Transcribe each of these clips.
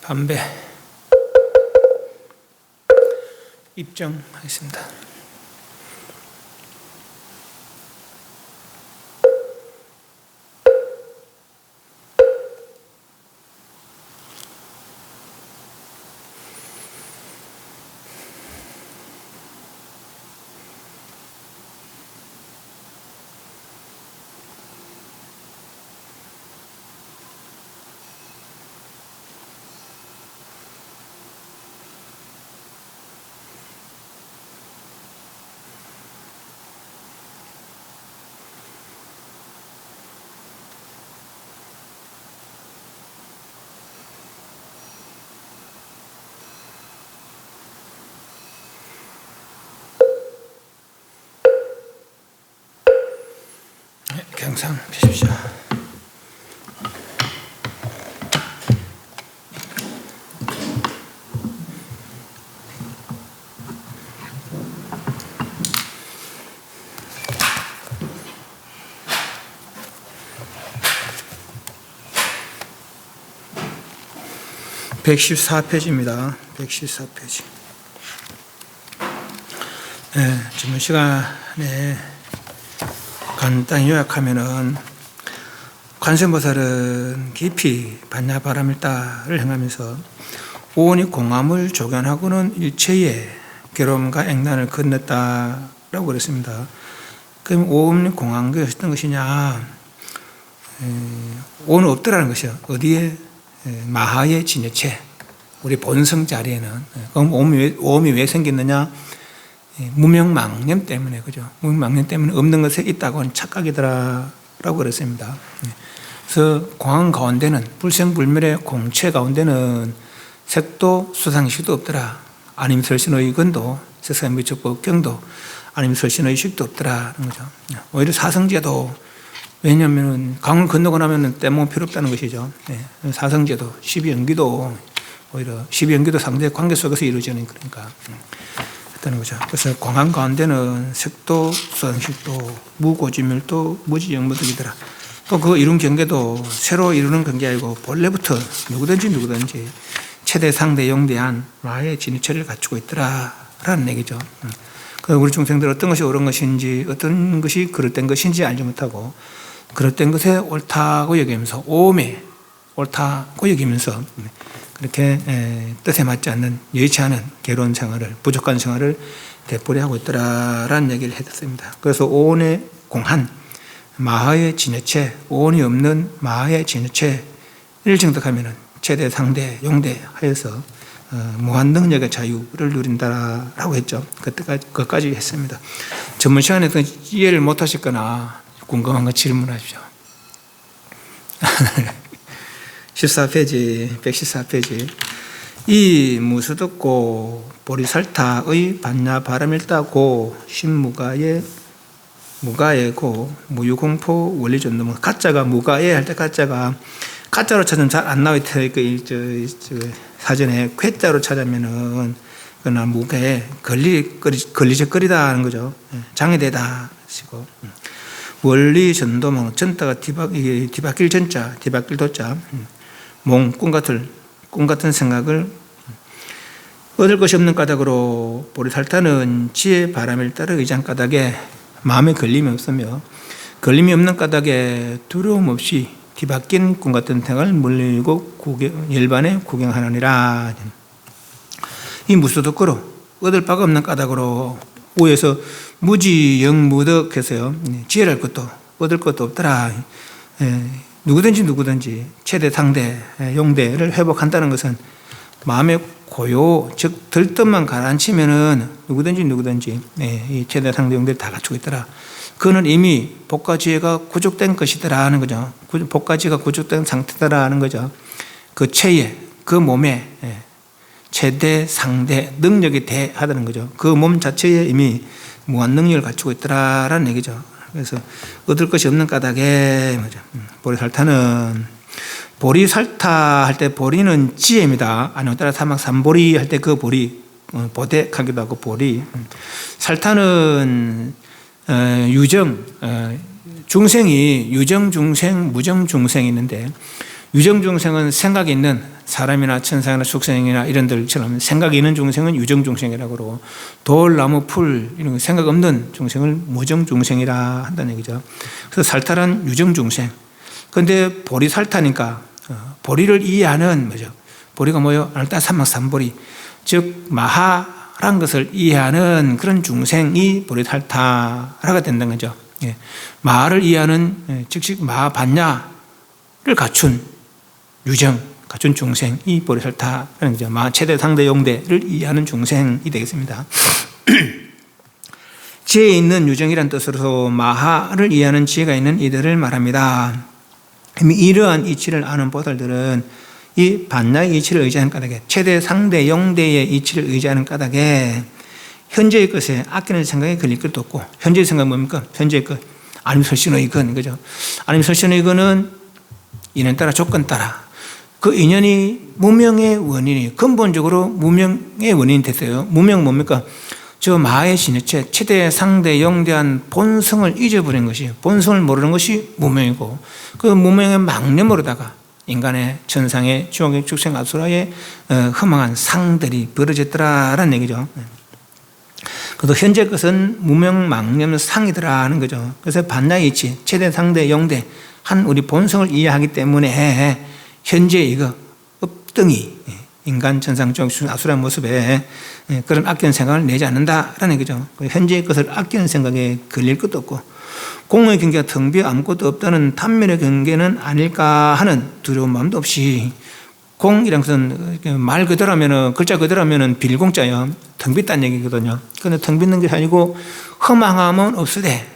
반배 입정하겠습니다. 경상 피십시오. (114페이지입니다) 114페이지. 네, 지금 시간에 간단히 요약하면은 관세음보살은 깊이 반야바라밀다를 행하면서 오온이 공함을 조견하고는 일체의 괴로움과 액난을 건넜다라고 그랬습니다. 그럼 오온이 공한 게 어떤 것이냐? 오온은 없더라는 것이요. 어디에? 마하의 진여체, 우리 본성 자리에는. 그럼 오음이 왜 생겼느냐? 무명망념 때문에, 그죠? 무명망념 때문에 없는 것에 있다고는 착각이더라라고 그랬습니다. 그래서 공황 가운데는, 불생불멸의 공체 가운데는 색도 수상식도 없더라. 아님설신의 근도, 세상의 미적법경도, 아님설신의 식도 없더라는 거죠. 오히려 사성제도, 왜냐하면 강을 건너고 나면 떼먹을 필요 없다는 것이죠. 사성제도, 십이연기도, 오히려 십이연기도 상대의 관계 속에서 이루어지는 거니까. 거죠. 그래서 공황 가운데는 색도, 수상식도, 무고지멸도, 무지영무득이더라. 또 그 이룬 경계도 새로 이루는 경계 아니고 본래부터 누구든지 최대, 상대, 영대한 마의 진위체를 갖추고 있더라라는 얘기죠. 우리 중생들 어떤 것이 옳은 것인지, 어떤 것이 그릇된 것인지 알지 못하고 그릇된 것에 옳다고 여기면서, 오음에 옳다고 여기면서 그렇게 뜻에 맞지 않는, 여의치 않은 괴로운 생활을, 부족한 생활을 되풀이하고 있더라라는 얘기를 해드렸습니다. 그래서 오온의 공한, 마하의 진여체, 오온이 없는 마하의 진여체를 정득하면 최대, 상대, 용대 하여서 무한 능력의 자유를 누린다라고 했죠. 그것까지 했습니다. 전문 시간에서 이해를 못하셨거나 궁금한 거 질문하십시오. 14페이지, 114페이지. 이 무수득고 보리살타의 반야바라밀다고 신무가의 무가예고 무유공포 원리존도, 가짜가 무가예 할 때 가짜로 찾으면 잘 안 나와 있어요. 사전에 쾌자로 찾으면은 그나 무가에 걸리적거리다 하는 거죠. 장애되다 시고. 원리전도몽, 전다가 뒤바뀔 전자, 뒤바뀔 도자, 꿈 같은 생각을 얻을 것이 없는 까닭으로 보리살타는 지혜 바람을 따라 의장 까닭에 마음에 걸림이 없으며, 걸림이 없는 까닭에 두려움 없이 뒤바뀐 꿈 같은 생각을 물리고 열반에 구경하느니라. 이 무소득거로 얻을 바가 없는 까닭으로 우에서 무지영무득해서요, 지혜랄 것도 얻을 것도 없더라. 누구든지 최대, 상대, 용대를 회복한다는 것은 마음의 고요, 즉 들뜻만 가라앉히면은 누구든지 이 최대 상대 영대를 다 갖추고 있더라. 그는 이미 복과 지혜가 구족된 것이더라 하는 거죠. 복과 지혜가 구족된 상태더라 하는 거죠. 그 체에, 그 몸에 최대 상대 능력이 대하다는 거죠. 그 몸 자체에 이미 무한 능력을 갖추고 있더라라는 얘기죠. 그래서 얻을 것이 없는 까닭에 뭐죠? 보리살타 할 때 보리는 지혜입니다. 아니면 따라 사막 삼보리 할 때 그 보리 보대하기도 하고 보리. 살타는 유정 중생이 유정 중생, 무정 중생이 있는데 유정 중생은 생각이 있는 사람이나 천사나 축생이나 이런 들처럼 생각이 있는 중생은 유정 중생이라고 그러고 돌, 나무, 풀 이런 거 생각 없는 중생을 무정 중생이라 한다는 얘기죠. 그래서 살타란 유정 중생. 그런데 보리 살타니까 보리를 이해하는 뭐죠? 보리가 뭐요? 아늘따 사막 삼보리, 즉 마하란 것을 이해하는 그런 중생이 보리 살타라가 된다는 거죠. 마하를 이해하는 즉시 마하 반야를 갖춘 유정, 갖춘 중생이 보리 살타라는 거죠. 마하 최대 상대 용대를 이해하는 중생이 되겠습니다. 지혜에 있는 유정이란 뜻으로서 마하를 이해하는 지혜가 있는 이들을 말합니다. 이러한 이치를 아는 보살들은 이 반야의 이치를 의지하는 까닭에 최대 상대 영대의 이치를 의지하는 까닭에 현재의 것에 아끼는 생각에 걸릴 것도 없고 현재의 생각은 뭡니까? 현재의 것 아니면 설신의 건 그죠? 아니면 설신의 건은 인연 따라 조건 따라 그 인연이 무명의 원인이 근본적으로 무명의 원인이 됐어요. 무명 뭡니까? 저 마의 신유체 최대 상대 영대한 본성을 잊어버린 것이 본성을 모르는 것이 무명이고 그 무명의 망념으로다가 인간의 천상의 지옥의 축생 아수라의 허망한 상들이 벌어졌더라라는 얘기죠. 그래도 현재 것은 무명 망념 상이더라 하는 거죠. 그래서 반야의 이치 최대 상대 영대 한 우리 본성을 이해하기 때문에 현재 이거 업등이 인간 천상 지옥 축생 아수라의 모습에 그런 아끼는 생각을 내지 않는다라는 얘기죠. 현재의 것을 아끼는 생각에 걸릴 것도 없고 공의 경계가 텅 비어 아무것도 없다는 탄면의 경계는 아닐까 하는 두려운 마음도 없이 공이란 것은 말 그대로 하면은 글자 그대로 하면은 빌공자요. 텅 빈다는 얘기거든요. 그런데 텅 빈는 게 아니고 허망함은 없으되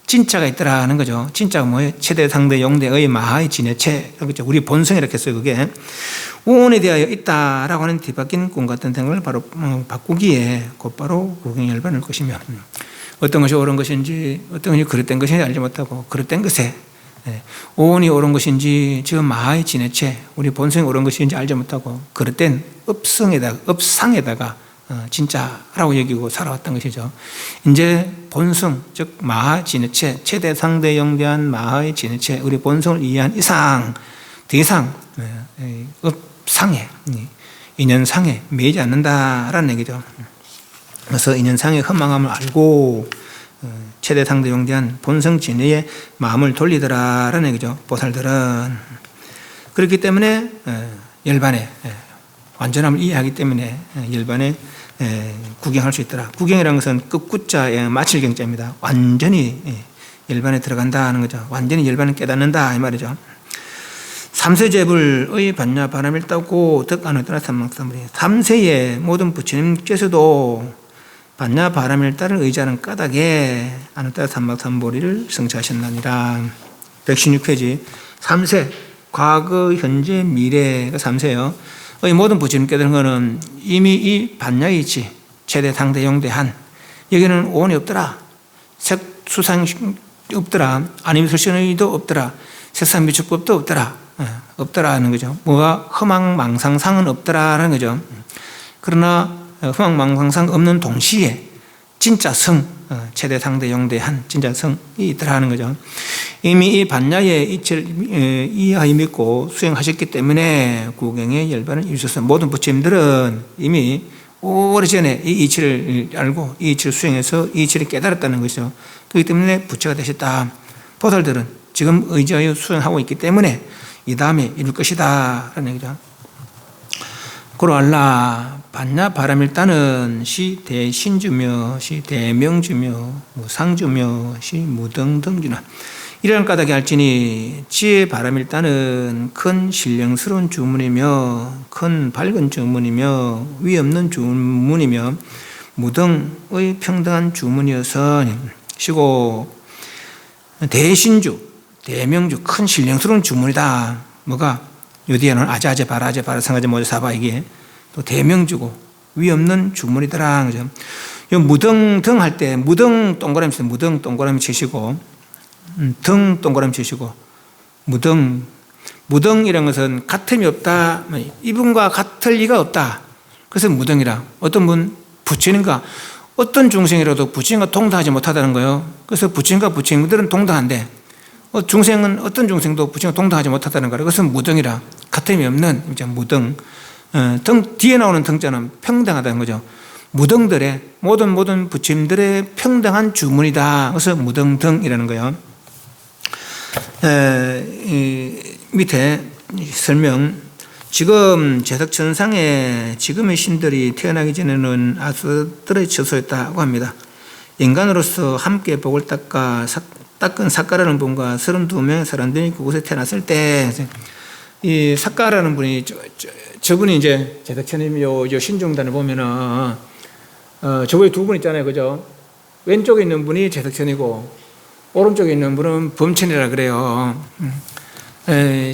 진짜가 있더라는 거죠. 진짜가 뭐예요? 최대 상대 용대의 마하의 진해체. 그렇죠. 우리 본성이라고 했어요. 그게 우원에 대하여 있다라고 하는 뒤바뀐 꿈 같은 생각을 바로 바꾸기에 곧바로 구경에 열반할 것이며 어떤 것이 옳은 것인지 어떤 것이 그릇된 것인지 알지 못하고 그릇된 것에 오온이 옳은 것인지 저 마하의 진해체 우리 본성이 옳은 것인지 알지 못하고 그릇된 업상에다가 진짜라고 여기고 살아왔던 것이죠. 이제 본성 즉 마하 진해체 최대 상대 영대한 마하의 진해체 우리 본성을 이해한 이상 더 이상 업상에 인연상에 매이지 않는다라는 얘기죠. 그래서 인연상의 허망함을 알고 최대 상대 용대한 본성 진리의 마음을 돌리더라라는 얘기죠. 보살들은 그렇기 때문에 열반에 완전함을 이해하기 때문에 열반에 구경할 수 있더라. 구경이라는 것은 끝구자의 마칠 경자입니다. 완전히 열반에 들어간다는 거죠. 완전히 열반을 깨닫는다 이 말이죠. 삼세제불의 반야 바람일 따고 덕안을 따라 삼망삼불이 삼세의 모든 부처님께서도 반야 바람일 따를 의지하는 까닭에 안을 따라 삼막삼보리를 성취하셨나니라. 116페이지 3세 과거 현재 미래가 3세요. 이 모든 부처님께서는 것은 이미 이 반야의 이치 최대 상대 용대한 여기는 오온이 없더라. 색수상이 없더라. 아니면 설신의도 없더라. 색상미축법도 없더라. 없더라는 거죠. 뭐가 허망망상상은 없더라라는 거죠. 그러나 허망망상상 없는 동시에 진짜 성 최대 상대 용대한 진짜 성이 있더라는 거죠. 이미 이 반야의 이치를 이해하여 믿고 수행하셨기 때문에 구경의 열반을 이루셨어요. 모든 부처님들은 이미 오래전에 이 이치를 알고 이 이치를 수행해서 이 이치를 깨달았다는 것이죠. 그렇기 때문에 부처가 되셨다. 보살들은 지금 의지하여 수행하고 있기 때문에 이 다음에 이룰 것이다 라는 얘기죠. 고로알라 반야 바람일다는 시 대신주며 시 대명주며 무상주며 시 무등등주나 이런 까닭에 할지니 지혜의 바람일 따는 큰 신령스러운 주문이며 큰 밝은 주문이며 위 없는 주문이며 무등의 평등한 주문이어서 시고 대신주 대명주 큰 신령스러운 주문이다. 뭐가 요디에는 아자아제 바라제 바라상아제 모자 사바 이게 또 대명주고 위 없는 주문이더라. 그죠? 요 무등 등 할 때 무등 동그라미 치세요. 무등 동그라미 치시고 등 동그라미 치시고 무등이라는 것은 같음이 없다. 이분과 같을 리가 없다. 그래서 무등이라. 어떤 분 부처님과 어떤 중생이라도 부처님과 동등하지 못하다는 거예요. 그래서 부처님과 부처님들은 동등한데 중생은 어떤 중생도 부처님과 동등하지 못하다는 거예요. 그것은 무등이라. 같음이 없는 무등. 등 뒤에 나오는 등자는 평등하다는 거죠. 무등들의 모든 부처님들의 평등한 주문이다. 그래서 무등등이라는 거예요. 밑에 설명. 지금 제석천상에 지금의 신들이 태어나기 전에는 아수라들의 처소였다고 합니다. 인간으로서 함께 복을 닦은 삭가라는 분과 32명의 사람들이 그곳에 태어났을 때, 이 삭가라는 분이, 저분이 이제 제석천님 요 신중단을 보면은, 저번에 두 분 있잖아요. 그죠? 왼쪽에 있는 분이 제석천이고, 오른쪽에 있는 분은 범천이라 그래요.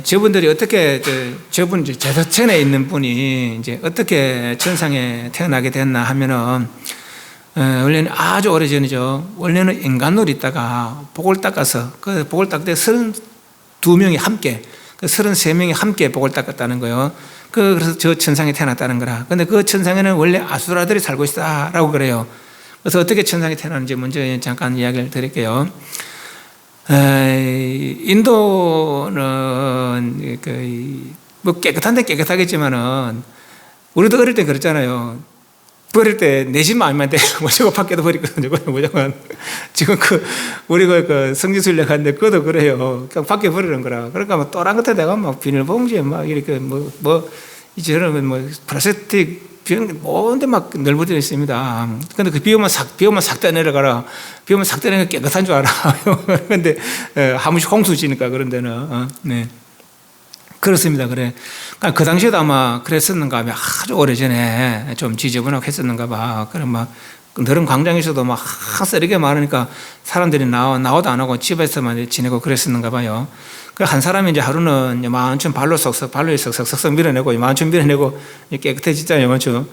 저분들이 어떻게, 저분, 제석천에 있는 분이 이제 어떻게 천상에 태어나게 됐나 하면은, 원래는 아주 오래 전이죠. 원래는 인간으로 있다가 복을 닦아서, 그 복을 닦을 때 32명이 함께, 그 33명이 함께 복을 닦았다는 거예요. 그래서 저 천상에 태어났다는 거라. 근데 그 천상에는 원래 아수라들이 살고 있다라고 그래요. 그래서 어떻게 천상에 태어났는지 먼저 잠깐 이야기를 드릴게요. 인도는 뭐 깨끗한데 깨끗하겠지만은 우리도 어릴 때 그랬잖아요. 버릴 때 내 집 마음만 돼. 무조건 밖에도 버리거든요. 무조건. 지금 우리가 성지순례 갔는데 그것도 그래요. 그냥 밖에 버리는 거라. 그러니까 뭐 또란 것에 내가 막 비닐봉지에 막 이렇게 이제는 플라스틱 병, 뭔데 막 널브러져 있습니다. 근데 비 오면 싹 떼내려가라. 비 오면 싹 떼내는 게 깨끗한 줄 알아. 근데, 한 번씩 홍수 지니까 그런 데는, 네. 그렇습니다. 그래. 그 당시에도 아마 그랬었는가 하면 아주 오래전에 좀 지저분하고 했었는가 봐. 그럼 막, 너른 광장에서도 막 쓰레기가 많으니까 사람들이 나오도 안 하고 집에서만 지내고 그랬었는가 봐요. 한 사람이 이제 하루는 요만큼 발로 쏙쏙 밀어내고 요만큼 밀어내고 깨끗해지잖아요. 요만큼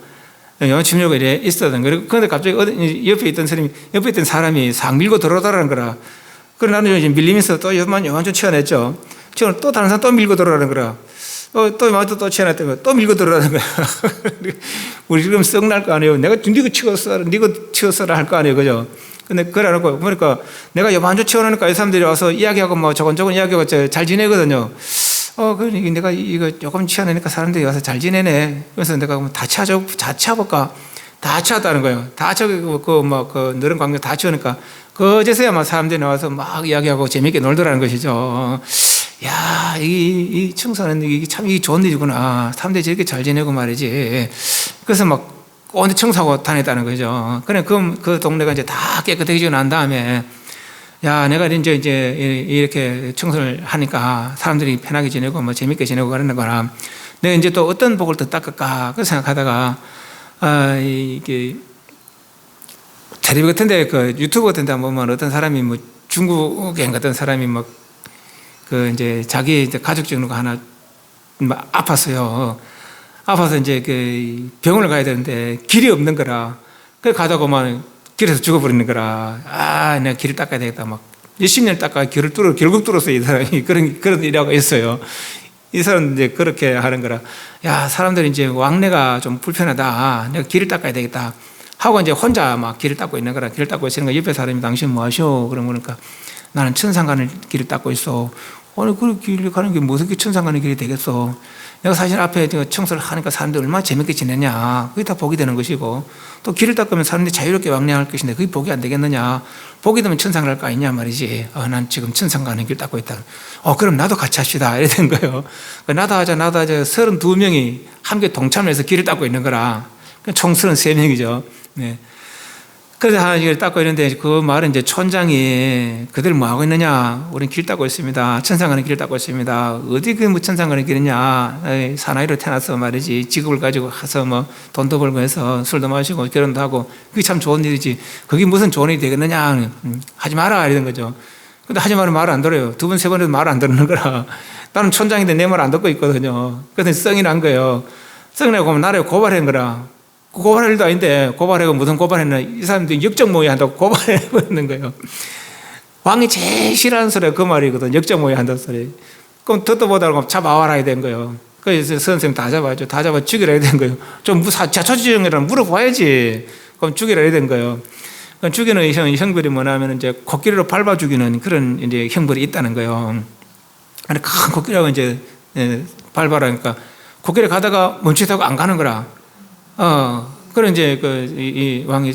밀고 이래 있었던 거예요. 그런데 갑자기 옆에 있던 사람이 싹 밀고 들어오더라는 거라. 그래 나는 이제 밀리면서 또 요만큼 치워냈죠. 지금 또 다른 사람 또 밀고 들어오라는 거라. 또 요만큼 또 치워냈던 거야. 또 밀고 들어오라는 거야. 우리 지금 썩날 거 아니에요. 내가 네가 치웠어라 할 거 아니에요. 그죠? 근데 그걸 안 하고, 그러니까 내가 요만큼 치워놓으니까 이 사람들이 와서 이야기하고 뭐 저건 이야기하고 잘 지내거든요. 그러니까 내가 이거 조금 치워내니까 사람들이 와서 잘 지내네. 그래서 내가 다 치워볼까? 다 치웠다는 거예요. 다 치우고, 너른 광경 다 치우니까, 그제서야 막 사람들이 나와서 막 이야기하고 재밌게 놀더라는 것이죠. 야, 이 청소는 이게 참 좋은 일이구나. 사람들이 저렇게 잘 지내고 말이지. 그래서 막 온데 청소하고 다녔다는 거죠. 그래, 그 동네가 이제 다 깨끗해지고 난 다음에, 야, 내가 이제 이렇게 청소를 하니까 사람들이 편하게 지내고 뭐 재밌게 지내고 그러는 거나, 내가 이제 또 어떤 복을 더 닦을까, 그 생각하다가, 이게, 텔레비 같은데, 유튜브 같은데 보면 어떤 사람이 뭐 중국인 같은 사람이 막, 이제 자기 가족 찍는 거 하나 막 아팠어요. 아파서 이제 병원을 가야 되는데 길이 없는 거라. 그래 가다가 막 길에서 죽어버리는 거라. 내가 길을 닦아야 되겠다. 막 몇십 년 닦아 결국 뚫었어. 이 사람이. 그런 일하고 있어요. 이 사람은 이제 그렇게 하는 거라. 야, 사람들이 이제 왕래가 좀 불편하다. 내가 길을 닦아야 되겠다. 하고 이제 혼자 막 길을 닦고 있는 거라. 길을 닦고 있으니까 옆에 사람이 당신 뭐 하셔? 그런 거니까 나는 천상 가는 길을 닦고 있어. 아니, 그 길을 가는 게 무슨 천상 가는 길이 되겠어. 내가 사실 앞에 청소를 하니까 사람들이 얼마나 재밌게 지내냐. 그게 다 복이 되는 것이고, 또 길을 닦으면 사람들이 자유롭게 왕래할 것인데 그게 복이 안 되겠느냐. 복이 되면 천상 갈 거 아니냐 말이지. 난 지금 천상 가는 길 닦고 있다. 그럼 나도 같이 합시다. 이래 된 거예요. 나도 하자. 32명이 함께 동참해서 길을 닦고 있는 거라. 총 33명이죠. 네. 그래서 하나 길을 닦고 있는데 그 마을은 이제 촌장이 그들 뭐 하고 있느냐? 우리는 길 닦고 있습니다. 천상 가는 길을 닦고 있습니다. 어디 그 뭐 천상 가는 길이냐? 사나이로 태어나서 말이지 직업을 가지고 가서 뭐 돈도 벌고 해서 술도 마시고 결혼도 하고 그게 참 좋은 일이지. 그게 무슨 좋은 일이 되겠느냐? 하지 마라 이런 거죠. 근데 하지 말은 말 안 들어요. 두 번, 세 번 해도 말 안 듣는 거라. 나는 촌장인데 내 말 안 듣고 있거든요. 그래서 성이 난 거예요. 성이 나고 보면 나라에 고발한 거라. 고발할 일도 아닌데 고발하고 무슨 고발했나 이 사람들이 역적모의 한다고 고발해버리는 거예요. 왕이 제일 싫어하는 소리가 그 말이거든. 역적모의 한다는 소리. 그럼 듣도 못하고 잡아와라 해야 된 거예요. 그래서 선생님 다 잡아야죠. 다 잡아 죽이라 해야 된 거예요. 좀 자초지종이라면 물어봐야지. 그럼 죽이라 해야 된 거예요. 그럼 죽이는 형벌이 뭐냐면 이제 코끼리로 밟아 죽이는 그런 이제 형벌이 있다는 거예요. 큰 코끼리하고 이제 밟아라니까 코끼리 가다가 멈칫하고 안 가는 거라. 그런 이제 이 왕이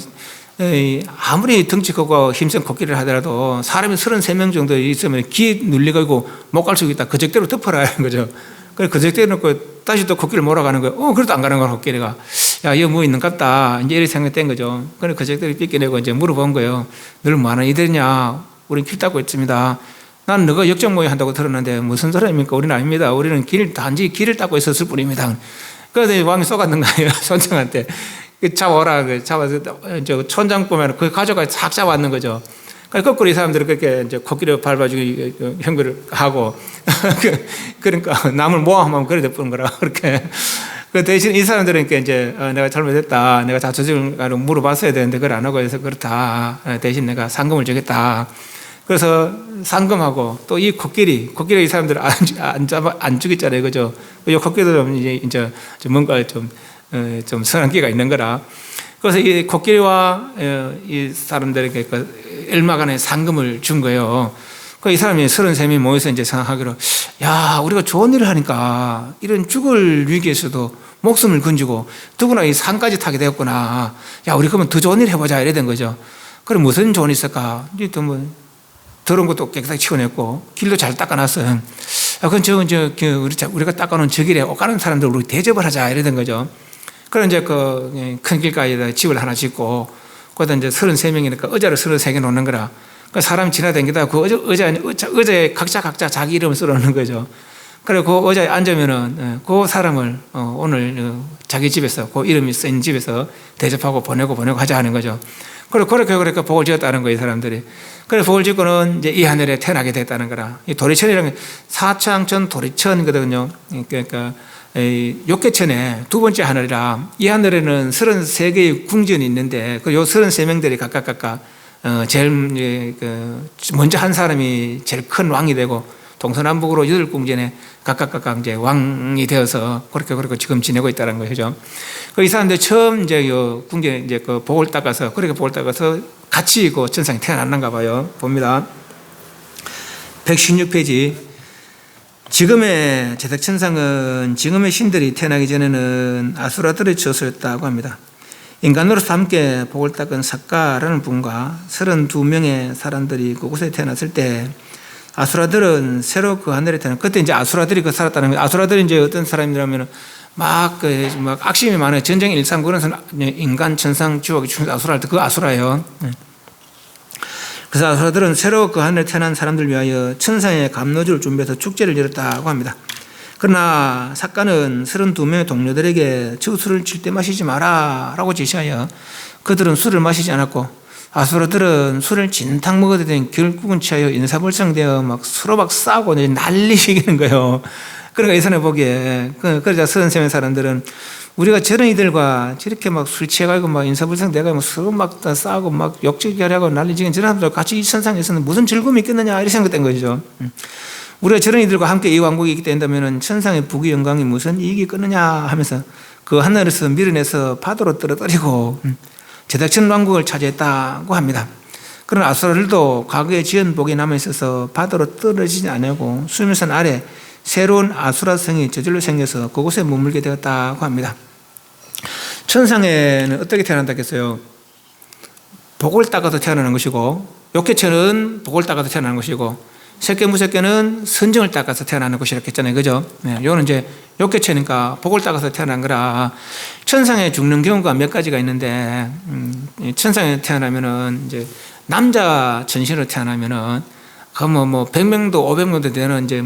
아무리 덩치 크고 힘센 코끼리를 하더라도 사람이 33명 정도 있으면 귀에 눌려가지고 못 갈 수 있다. 그 적대로 덮어라 하는 거죠. 그래서 그 적대로 놓고 다시 또 코끼리를 몰아가는 거예요. 그래도 안 가는 거야, 코끼리가. 야, 이거 뭐 있는 갑다. 이제 이렇게 생각된 거죠. 그래서 그 적대를 삐껴내고 이제 물어본 거예요. 늘 뭐 하는 이들이냐? 우린 길 닦고 있습니다. 난 너가 역적모의 한다고 들었는데 무슨 사람입니까? 우리는 아닙니다. 우리는 단지 길을 닦고 있었을 뿐입니다. 그래서 왕이 쏘갔는 거예요. 촌장한테. 잡아오라. 잡아서, 촌장 보면 그 가져가 싹 잡아왔는 거죠. 거꾸로 이 사람들은 그렇게 이제 코끼리 밟아주기 형벌을 하고, 그러니까 남을 모함하면 그래 돼버린 거라. 그렇게. 그 대신 이 사람들은 이제 내가 잘못했다. 내가 자초지종을 물어봤어야 되는데 그걸 안 하고 해서 그렇다. 대신 내가 상금을 주겠다. 그래서 상금하고 또 이 코끼리 이 사람들 안 죽였잖아요. 그죠? 이 코끼리도 이제 뭔가 좀 선한 기가 있는 거라. 그래서 이 코끼리와 이 사람들에게 얼마간의 상금을 준 거예요. 이 사람이 33명이 모여서 이제 생각하기로, 야, 우리가 좋은 일을 하니까 이런 죽을 위기에서도 목숨을 건지고 누구나 이 산까지 타게 되었구나. 야, 우리 그러면 더 좋은 일 해보자. 이래 된 거죠. 그럼 무슨 좋은 일 있을까? 또 뭐, 더러운 것도 깨끗하게 치워냈고, 길도 잘 닦아놨어요. 그건 우리가 닦아놓은 저 길에 오가는 사람들 우리 대접을 하자. 이래 된 거죠. 그럼 이제 큰 길가에다 집을 하나 짓고, 거기다 이제 33명이니까 의자를 33개 놓는 거라. 그 사람이 지나다니다가 그 의자에 각자 자기 이름을 써놓는 거죠. 그리고 그 의자에 앉으면은 그 사람을 오늘 자기 집에서 그 이름이 쓴 집에서 대접하고 보내고 하자 하는 거죠. 그렇게 복을 지었다는 거예요, 이 사람들이. 그래서 복을 짓고는 이제 이 하늘에 태어나게 됐다는 거라. 이 도리천이라는 게 사창천 도리천이거든요. 그러니까 욕계천의 두 번째 하늘이라. 이 하늘에는 33개의 궁전이 있는데 요 33명들이 각각 제일 먼저 한 사람이 제일 큰 왕이 되고 동서남북으로 8궁전에 각각 이제 왕이 되어서 그렇게 지금 지내고 있다는 거죠. 이 사람들 처음 이제 요 궁전에 이제 복을 닦아서 같이 천상에 태어났는가 봐요. 봅니다. 116페이지. 지금의 제석천상은 지금의 신들이 태어나기 전에는 아수라들의 저수였다고 합니다. 인간으로서 함께 복을 닦은 삭가라는 분과 32명의 사람들이 그곳에 태어났을 때 아수라들은 새로 그 하늘에 태어난, 그때 이제 아수라들이 살았다는 거예요. 아수라들이 이제 어떤 사람이라면 막 악심이 많아요. 전쟁 일상 그런 사람, 인간, 천상, 지옥, 아수라할 때 그 아수라예요. 그래서 아수라들은 새로 그 하늘에 태어난 사람들 위하여 천상의 감로주를 준비해서 축제를 열었다고 합니다. 그러나 삭가는 32명의 동료들에게 저 술을 절대 마시지 마라 라고 지시하여 그들은 술을 마시지 않았고, 아수라들은 술을 진탕 먹어야 되니 결국은 취하여 인사불성되어 막 서로 막 싸우고 난리시키는 거예요. 그러니까 이 사람이 보기에, 그러자 33명 사람들은 우리가 저런 이들과 저렇게 막 술 취해가지고 막 인사불성되고 서로 막 싸우고 막 욕지하려고 난리지긴 저런 사람들 같이 이 천상에서는 무슨 즐거움이 있겠느냐 이렇게 생각된 거죠. 우리가 저런 이들과 함께 이 왕국이 있게 된다면 천상의 부귀 영광이 무슨 이익이 있겠느냐 하면서 그 하늘에서 밀어내서 바다로 떨어뜨리고 제석천 왕국을 차지했다고 합니다. 그런 아수라들도 과거에 지은 복이 남아있어서 바다로 떨어지지 않고 수면선 아래 새로운 아수라 성이 저절로 생겨서 그곳에 머물게 되었다고 합니다. 천상에는 어떻게 태어난다겠어요? 복을 닦아서 태어나는 것이고, 욕계천은 복을 닦아서 태어나는 것이고, 색계 무색계는 선정을 닦아서 태어나는 곳이라고 했잖아요. 그죠? 요거는 이제 욕계체니까 복을 닦아서 태어난 거라. 천상에 죽는 경우가 몇 가지가 있는데, 천상에 태어나면은 이제 남자 전신으로 태어나면은 그 뭐 100명도 500명도 되는 이제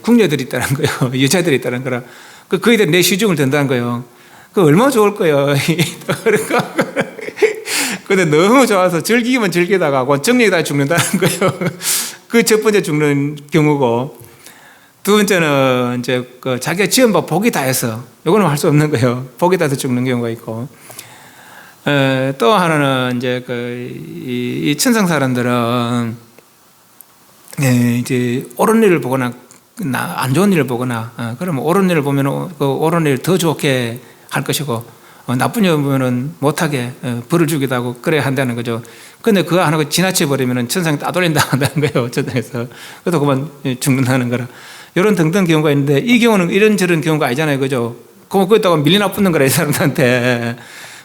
궁녀들이 있다는 거예요. 여자들이 있다는 거라. 거기다 내 시중을 든다는 거예요. 그 얼마나 좋을 거예요. 그러니까. 근데 너무 좋아서 즐기기만 즐기다가 정력이 죽는다는 거예요. 그 첫 번째 죽는 경우고, 두 번째는 이제 자기가 지은 바 복이 다 해서, 이거는 할 수 없는 거예요. 복이 다 해서 죽는 경우가 있고, 또 하나는 이제 이 천상 사람들은 이제 옳은 일을 보거나 안 좋은 일을 보거나, 그러면 옳은 일을 보면 그 옳은 일을 더 좋게 할 것이고, 나쁜 일 보면은 못하게 벌을 주기도 하고 그래야 한다는 거죠. 근데 그거 안 하고 지나쳐 버리면은 천상에 따돌린다 한다는 거예요. 천상에서. 그래서 그만 죽는다는 거라. 이런 등등 경우가 있는데, 이 경우는 이런저런 경우가 아니잖아요. 그죠? 그거다가 밀려나 붙는 거라, 이 사람들한테.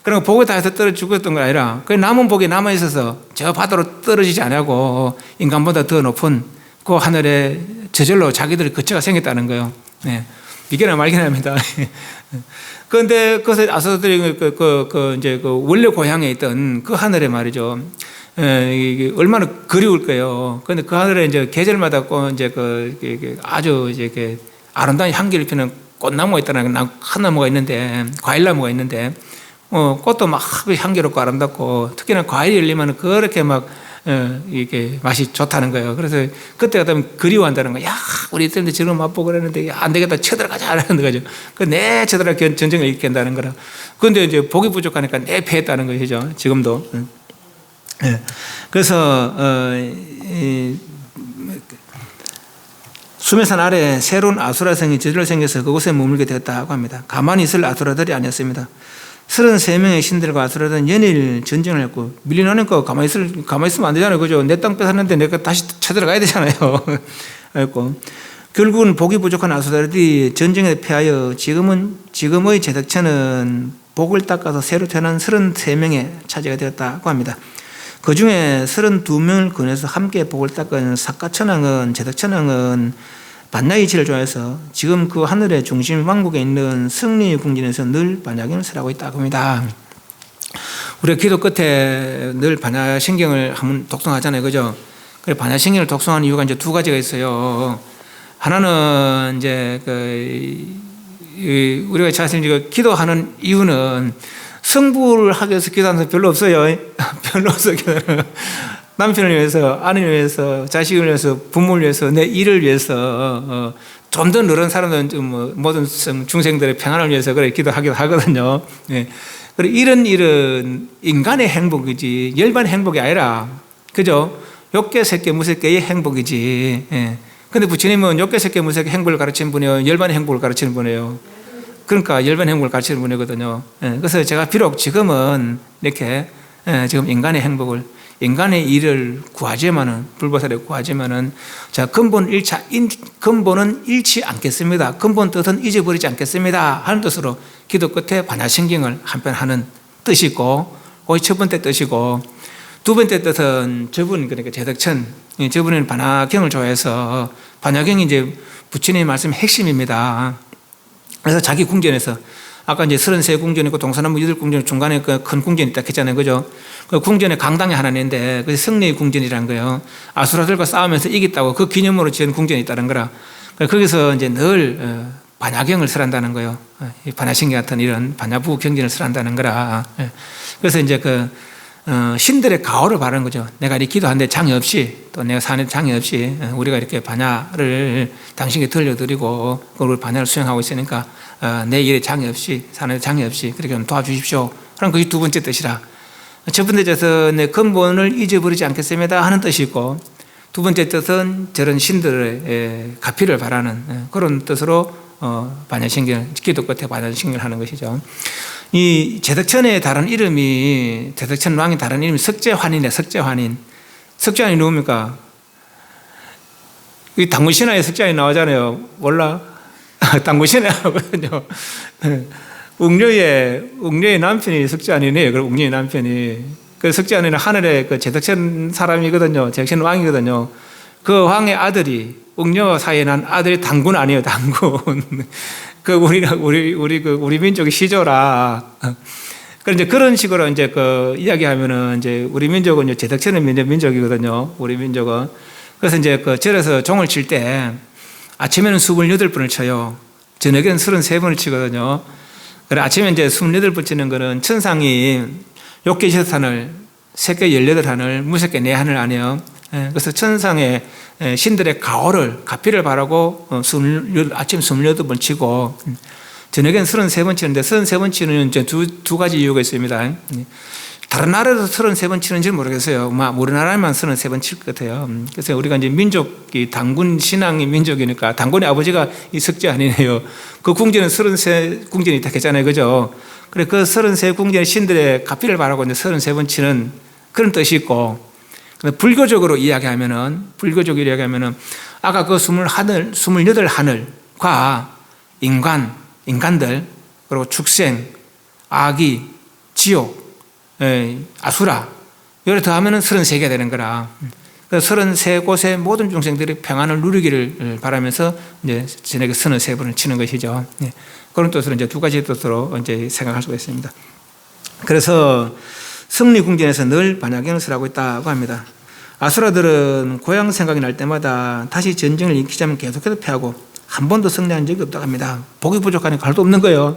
그러니까 복을 다 해서 떨어 죽었던 건 아니라, 그 남은 복이 남아 있어서 저 바다로 떨어지지 않고 인간보다 더 높은 그 하늘에 저절로 자기들의 거처가 생겼다는 거예요. 네. 이게나 말기나 합니다. 그런데 그것을 아수라들이 이제 원래 고향에 있던 그 하늘에 말이죠. 이게 얼마나 그리울 거예요. 그런데 그 하늘에 이제 계절마다 이제 아주 이제 아름다운 향기를 피는 꽃나무가 있다는 한 나무가 있는데, 과일나무가 있는데, 꽃도 막 향기롭고 아름답고, 특히나 과일이 열리면 그렇게 막 이게 맛이 좋다는 거예요. 그래서 그때가 되면 그리워한다는 거야. 야, 우리 이때 저런 맛보고 그랬는데, 야, 안 되겠다, 쳐들어가자 하는 거죠. 내 쳐들어가 전쟁을 일으킨다는 거라. 그런데 이제 복이 부족하니까 내 패했다는 것이죠. 지금도. 그래서 수메산 아래 새로운 아수라성이 저절로 생겨서 그곳에 머물게 되었다고 합니다. 가만히 있을 아수라들이 아니었습니다. 33명의 신들과 아수라들은 연일 전쟁을 했고, 밀려나니까 가만히 있으면 안 되잖아요. 그죠? 내 땅 뺏었는데 내가 다시 쳐들어가야 되잖아요. 그랬고, 결국은 복이 부족한 아수라들이 전쟁에 패하여 지금의 제덕처는 복을 닦아서 새로 태어난 33명의 차지가 되었다고 합니다. 그 중에 32명을 권해서 함께 복을 닦은 사카천왕은, 제덕천왕은 반야이치를 좋아해서 지금 그 하늘의 중심 왕국에 있는 승리 궁전에서 늘 반야경을 설하고 있다고 합니다. 우리가 기도 끝에 늘 반야신경을 한번 독송하잖아요. 그죠? 그래, 반야신경을 독송하는 이유가 이제 두 가지가 있어요. 하나는 이제 우리가 사실 기도하는 이유는 성부를 하기 위해서 기도하는 사람 별로 없어요. 별로 없어요. 남편을 위해서, 아내를 위해서, 자식을 위해서, 부모를 위해서, 내 일을 위해서, 좀 더 늘은 사람들은 모든 중생들의 평안을 위해서 그래 기도하기도 하거든요. 네. 그리고 이런 일은 인간의 행복이지 열반의 행복이 아니라, 그죠? 욕계, 색계, 무색계의 행복이지. 예. 근데 부처님은 욕계, 색계, 무색계 행복을 가르치는 분이요, 열반의 행복을 가르치는 분이에요. 그러니까 열반의 행복을 가르치는 분이거든요. 예. 그래서 제가 비록 지금은 이렇게 지금 인간의 행복을, 인간의 일을 구하지만은, 불보살을 구하지만은, 자, 근본은 잃지 않겠습니다. 근본 뜻은 잊어버리지 않겠습니다 하는 뜻으로 기도 끝에 반야신경을 한편 하는 뜻이 있고, 그것이 첫 번째 뜻이고, 두 번째 뜻은 저분, 그러니까 제덕천, 저분은 반야경을 좋아해서, 반야경이 이제 부처님의 말씀의 핵심입니다. 그래서 자기 궁전에서, 아까 이제 33궁전이고 동서남북 8궁전 중간에 그 큰 궁전이 딱 했잖아요. 그죠? 그 궁전에 강당이 하나 있는데, 그 승리의 궁전이라는 거예요. 아수라들과 싸우면서 이겼다고 그 기념으로 지은 궁전이 있다는 거라. 거기서 이제 늘 반야경을 설한다는 거예요. 반야신경 같은 이런 반야부 경전을 설한다는 거라. 그래서 이제 신들의 가호를 바라는 거죠. 내가 이렇게 기도하는데 장애 없이, 또 내가 사는 장애 없이 우리가 이렇게 반야를 당신에게 들려드리고 그걸 반야를 수행하고 있으니까 내 일에 장애 없이, 사는 데 장애 없이 그렇게 좀 도와주십시오 하는 것이 두 번째 뜻이라. 첫 번째 뜻은 내 근본을 잊어버리지 않겠습니다 하는 뜻이 있고, 두 번째 뜻은 저런 신들의 가피를 바라는 그런 뜻으로 반야신경, 기도 끝에 반야신경을 하는 것이죠. 이 제덕천의 다른 이름이, 제덕천 왕의 다른 이름이 석재환인이에요. 석재환인. 석재환이 누굽니까? 이 당무신화에 석재환이 나오잖아요. 몰라? 당무신화 하거든요. 웅녀의 남편이 석재환이네요. 그리고 웅녀의 남편이. 그 석재환이는 하늘의 그 제덕천 사람이거든요. 제덕천 왕이거든요. 그 왕의 아들이 웅녀 사이에 난 아들이 당군 아니에요, 당군. 그 우리 민족이 시조라. 그런데 그런 식으로 이제 그 이야기하면은 이제 우리 민족은 이제 제덕치는 민족이거든요. 우리 민족은. 그래서 이제 그 절에서 종을 칠 때 아침에는 28번을 쳐요. 저녁에는 33번을 치거든요. 그래 아침에 이제 28번 치는 거는 천상이 욕계 6하늘, 색계 18하늘, 무색계 4하늘 아니에요. 그래서 천상의 신들의 가피를 바라고 아침 28번 치고 저녁에는 33번 치는데 33번 치는 이제 두 가지 이유가 있습니다. 다른 나라에서 33번 치는지 모르겠어요. 우리나라에만 33번 칠 것 같아요. 그래서 우리가 이제 민족이 당군 신앙의 민족이니까 당군의 아버지가 이 석지 아니네요. 그 궁전은 33궁전이 있다 했잖아요. 그죠? 그래 그 33궁전의 신들의 가피를 바라고 이제 33번 치는 그런 뜻이 있고 불교적으로 이야기하면은 아까 그 28하늘과 인간들 그리고 축생, 아기, 지옥, 아수라 이걸 더하면은 33개가 되는 거라. 그래서 33곳의 모든 중생들이 평안을 누리기를 바라면서 이제 저녁에 33번을 치는 것이죠. 그런 뜻으로 이제 두 가지 뜻으로 이제 생각할 수가 있습니다. 그래서 승리궁전에서 늘 반야경을 설하고 있다고 합니다. 아수라들은 고향 생각이 날 때마다 다시 전쟁을 일으키자면 계속해서 패하고 한 번도 승리한 적이 없다고 합니다. 복이 부족하니까 할 수 없는 거예요.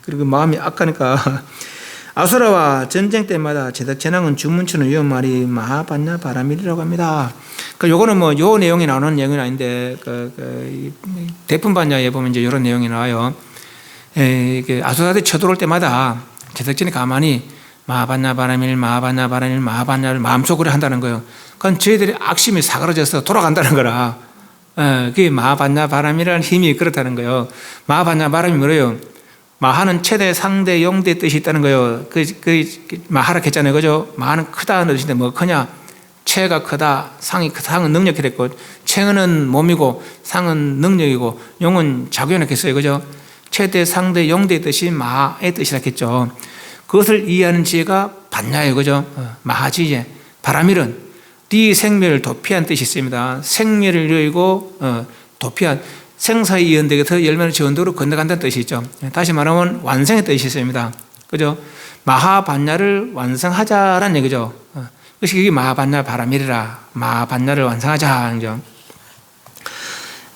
그리고 마음이 악하니까. 아수라와 전쟁 때마다 제덕제낭은 주문치는 요 말이 마하반야 바라밀이라고 합니다. 요거는 요 내용이 나오는 내용은 아닌데, 대품반야에 보면 이제 이런 내용이 나와요. 아수라들이 쳐들어올 때마다 제덕제이 가만히 마하반야 바라밀, 마하반야를 마음속으로 한다는 거예요. 그건 저희들이 악심이 사그러져서 돌아간다는 거라. 그게 마하반야 바람이라는 힘이 그렇다는 거예요. 마하반야 바람이 뭐래요? 마하는 최대, 상대, 용대 뜻이 있다는 거예요. 마하라 했잖아요. 그죠? 마하는 크다는 뜻인데 뭐가 크냐? 최가 크다, 상이 크다, 상은 능력이 됐고, 최는 몸이고, 상은 능력이고, 용은 자기연을 했어요. 그죠? 최대, 상대, 용대의 뜻이 마하의 뜻이라 했죠. 그것을 이해하는 지혜가 반야예요. 그죠? 마하지혜. 바라밀은 네 생멸을 도피한 뜻이 있습니다. 생멸을 이루고 도피한 생사의 이언덕에서 열매를 지원도로 건너간다는 뜻이 있죠. 다시 말하면 완성의 뜻이 있습니다. 그죠? 마하반야를 완성하자라는 얘기죠. 그래서 이게 마하반야 바라밀이라. 마하반야를 완성하자. 그죠?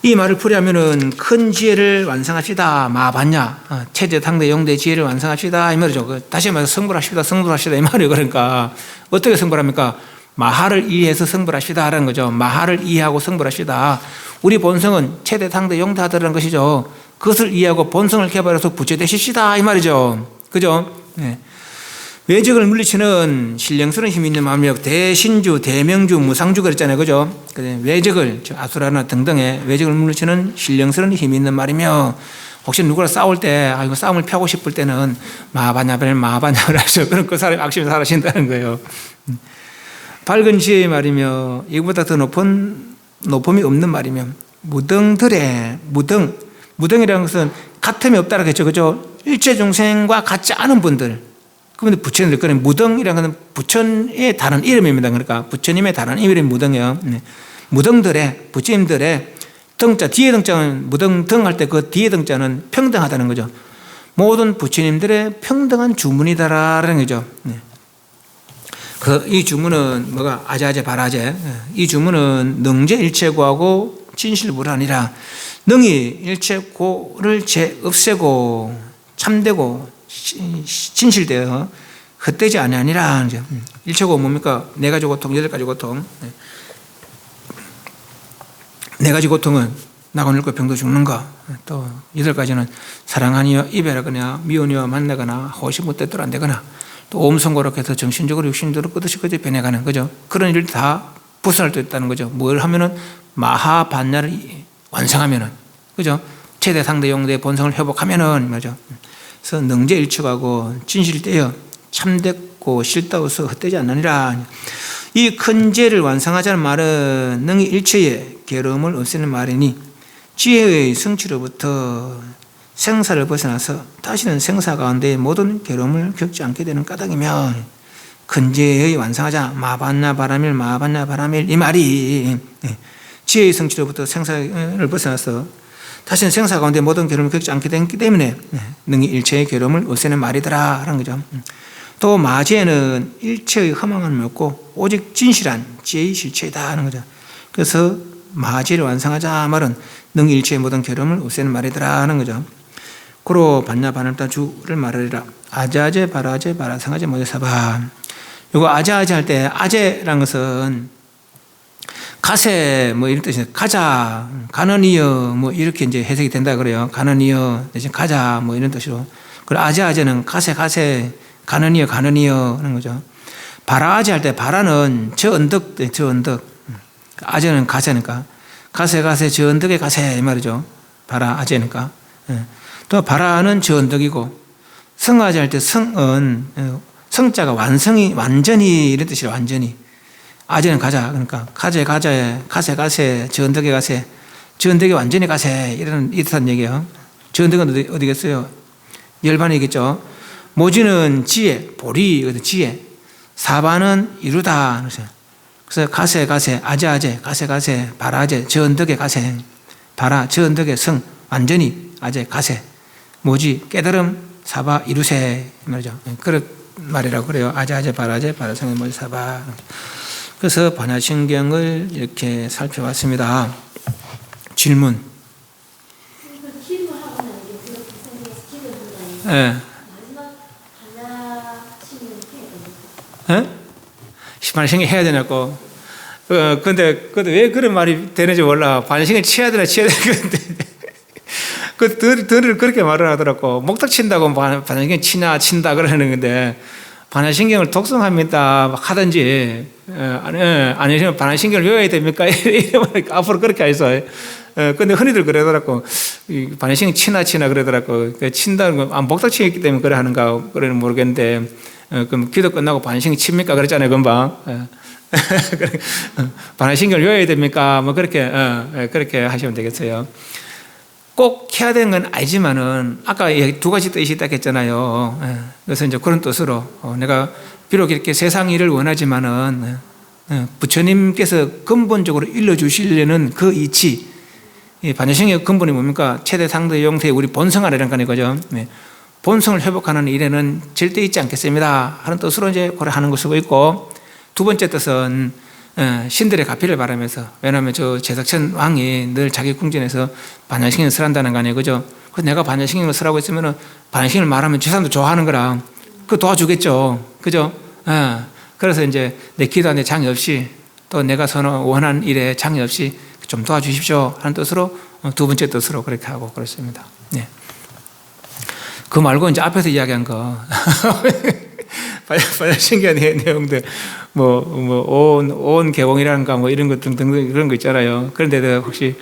이 말을 풀이하면은 큰 지혜를 완성합시다. 마하반야. 체제, 상대, 용대 지혜를 완성합시다. 이 말이죠. 다시 말해서 성불합시다. 이 말이에요. 그러니까 어떻게 성불합니까? 마하를 이해해서 성불합시다라는 거죠. 마하를 이해하고 성불합시다. 우리 본성은 최대, 상대, 용대 하더라는 것이죠. 그것을 이해하고 본성을 개발해서 부처되십시다 이 말이죠. 그죠? 외적을 물리치는 신령스러운 힘이 있는 마음력, 대신주, 대명주, 무상주 그랬잖아요. 그죠? 외적을, 아수라나 등등의 외적을 물리치는 신령스러운 힘이 있는 말이며, 혹시 누구랑 싸울 때, 이거 싸움을 펴고 싶을 때는 마하반야를 하셔. 그럼 그 사람이 악심이 사라진다는 거예요. 밝은 지혜의 말이며 이거보다 더 높음이 없는 말이며 무등이라는 것은 같음이 없다라고 했죠. 그죠? 일체 중생과 같지 않은 분들. 그런데 부처님들, 그런 무등이라는 것은 부처의 다른 이름입니다. 그러니까 부처님의 다른 이름이 무등이에요. 무등들의, 부처님들의 등자, 뒤에 등자는 무등 등할 때 그 뒤에 등자는 평등하다는 거죠. 모든 부처님들의 평등한 주문이다라는 거죠. 이 주문은 뭐가 아자아제 바라제. 이 주문은 능제 일체고하고 진실불아니라. 능이 일체고를 없애고 참되고 진실되어 헛되지 아니하니라. 일체고 뭡니까? 네 가지 고통, 8가지 고통. 네 가지 고통은 나고 늙고 병도 죽는 거. 또 8가지는 사랑하니와 이별하거나 미운이와 만나거나 호시 못되도록 안 되거나 또 오음성고락해서 정신적으로 육신적으로 끝없이 변해가는 거죠. 그런 일을 다 부산할 수 있다는 거죠. 뭘 하면은 마하반야를 완성하면은, 그죠? 최대, 상대, 용대 본성을 회복하면은 말이죠. 그래서 능제 일축하고 진실되어 참됐고 실다워서 헛되지 않느니라. 이 큰 지혜를 완성하자는 말은 능히 일체의 괴로움을 없애는 말이니 지혜의 성취로부터 생사를 벗어나서 다시는 생사 가운데 모든 괴로움을 겪지 않게 되는 까닭이면 근제의 완성하자. 마반나 바라밀 마반나 바라밀 이 말이 지혜의 성취로부터 생사를 벗어나서 다시는 생사 가운데 모든 괴로움을 겪지 않게 되기 때문에 능히 일체의 괴로움을 없애는 말이더라 하는 거죠. 또 마지에는 일체의 허망함이 없고 오직 진실한 지혜의 실체이다 하는 거죠. 그래서 마지를 완성하자 말은 능히 일체의 모든 괴로움을 없애는 말이더라 하는 거죠. 고로 반야 반을다 주를 말하리라. 아자아제 바라아제 바라상아제 모제사바. 이거 아자아제 할 때 아제라는 것은 가세 뭐 이런 뜻이 가자 가느니여 뭐 이렇게 이제 해석이 된다 그래요. 가느니여 대신 가자 뭐 이런 뜻으로. 그리고 아자아제는 가세 가느니여 하는 거죠. 바라아제 할 때 바라는 저 언덕 아제는 가세니까 가세 저 언덕에 가세 이 말이죠. 바라 아제니까. 또 바라는 저 언덕이고 성아제 할 때 성은 성자가 완전히 이런 뜻이에요. 완전히. 아제는 가자. 그러니까 가세 저 언덕에 가세 저 언덕에 완전히 가세 이런 뜻한 얘기예요. 저 언덕은 어디겠어요? 열반이겠죠. 모지는 지혜, 보리 지혜, 사바는 이루다. 그래서 가세 아제 가세 바라아제 저 언덕에 가세 바라 저 언덕에 성 완전히 아제 가세 모지 깨달음 사바 이루세 말이죠. 그런 말이라고 그래요. 아제 바라아제 바라성의 모지 사바. 그래서 반야신경을 이렇게 살펴봤습니다. 질문. 예. 반야신경 해야 되냐고. 근데 왜 그런 말이 되는지 몰라. 반야신경 치야 되나 그런데 들을 그렇게 말을 하더라고. 목탁 친다고 반야신경 친다 그러는 건데 반야신경을 독성합니다 하든지 아니면 반야신경을 외워야 됩니까? 앞으로 그렇게 해서 근데 흔히들 그러더라고. 반야신경 치나 그러더라고. 친다는 건 목탁 치기 때문에 그래 하는가 그러는 모르겠는데 그럼 기도 끝나고 반야신경 칩니까? 그랬잖아요 금방. 반야신경을 외워야 됩니까? 뭐 그렇게 하시면 되겠어요. 꼭 해야 되는 건 아니지만은 아까 두 가지 뜻이 있다고 했잖아요. 그래서 이제 그런 뜻으로 내가 비록 이렇게 세상 일을 원하지만은 부처님께서 근본적으로 일러주시려는 그 이치, 반야신경의 근본이 뭡니까? 최대 상대 용태 우리 본성 아래라는 거죠. 본성을 회복하는 일에는 절대 있지 않겠습니다 하는 뜻으로 이제 그걸 하는 것이고 있고, 두 번째 뜻은 신들의 가피를 바라면서, 왜냐하면 저 제석천 왕이 늘 자기 궁전에서 반야신경을 설한다는 거 아니에요, 그죠? 그래서 내가 반야신경을 설하고 있으면은 반야신경을 말하면 저 사람도 좋아하는 거라 그거 도와주겠죠, 그죠? 그래서 이제 내 기도하는데 장애 없이 또 내가 원하는 일에 장애 없이 좀 도와주십시오 하는 뜻으로 두 번째 뜻으로 그렇게 하고 그렇습니다. 네. 그 말고 이제 앞에서 이야기한 거 반야신경의 내용들 온 개봉이라는가 뭐 이런 것 등등 그런 거 있잖아요. 그런데 내가 혹시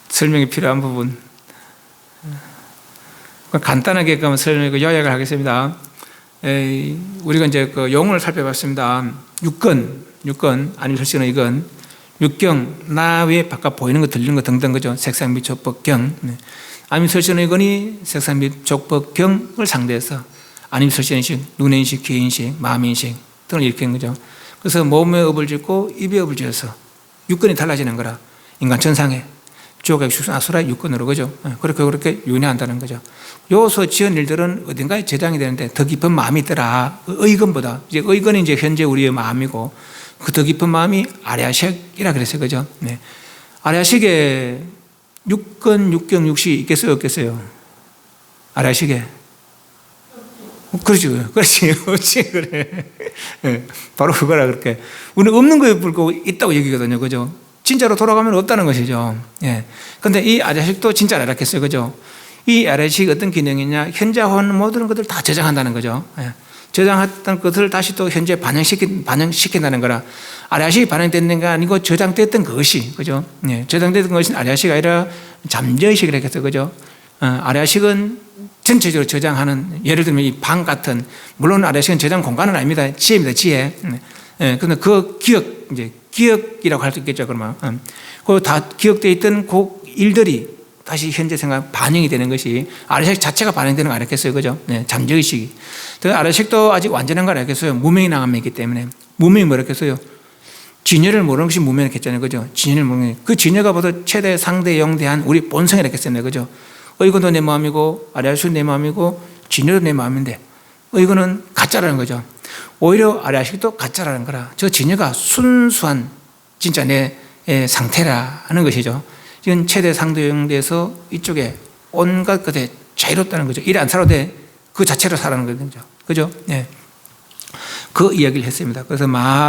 설명이 필요한 부분 간단하게 그러면 설명을 요약을 하겠습니다. 우리가 이제 그 용어를 살펴봤습니다. 육건 아니면 설신의 이건 육경 나 외에 바깥 보이는 거 들리는 거 등등 그죠. 색상 및 족법경. 아니면 설신의 이건이 색상 및 족법경을 상대해서 아니면 설신의식, 눈의 인식, 귀의 인식, 마음의 인식 등을 일으키는 거죠. 그래서 몸에 업을 짓고 입에 업을 지어서 육건이 달라지는 거라. 인간 천상에 지옥의 축생 아수라 육건으로 그죠. 그렇게 윤회한다는 거죠. 요소 지은 일들은 어딘가에 저장이 되는데 더 깊은 마음이 있더라. 의건보다 이제 의건이 이제 현재 우리의 마음이고 그 더 깊은 마음이 아리아식이라 그랬어요, 그죠. 네. 아리아식에 육건, 육경, 육시 있겠어요, 없겠어요? 아리아식에. 그렇지. 그래. 바로 그거라, 그렇게. 우리는 없는 거에 불구하고 있다고 얘기거든요, 그죠? 진짜로 돌아가면 없다는 것이죠. 예. 근데 이 아리아식도 진짜 아리아겠어요, 그죠? 이 아리아식이 어떤 기능이냐? 현재 하는 모든 것들을 다 저장한다는 거죠. 예. 저장했던 것을 다시 또 현재 반영시킨다는 거라. 아리아식이 반영됐는 게 아니고 저장됐던 것이, 그죠? 예. 저장됐던 것은 아리아식이 아니라 잠재의식이라 했어요, 그죠? 아리아식은 전체적으로 저장하는, 예를 들면 이 방 같은, 물론 아리아식은 저장 공간은 아닙니다. 지혜입니다, 지혜. 근데 그 기억이라고 할 수 있겠죠, 그러면. 그 다 기억되어 있던 그 일들이 다시 현재 생각 반영이 되는 것이 아래식 자체가 반영되는 거 아니겠어요? 그죠? 네, 잠재의식이. 아래식도 아직 완전한 거 아니겠어요? 무명이 나감이기 때문에. 무명이 뭐랬겠어요? 진여를 모르는 것이 무명이겠잖아요. 그죠? 진여를 모르는 그 진여가 보다 최대 상대 영대한 우리 본성이랬겠어요. 그죠? 이것도 내 마음이고 아래아식도 내 마음이고 진여도 내 마음인데 이거는 가짜라는 거죠. 오히려 아래아식도 가짜라는 거라. 저 진여가 순수한 진짜 내 상태라는 것이죠. 지금 최대 상대 영대에서 이쪽에 온갖 것에 자유롭다는 거죠. 일 안 살아도 돼. 그 자체로 살아는 거죠. 그죠? 네. 그 이야기를 했습니다. 그래서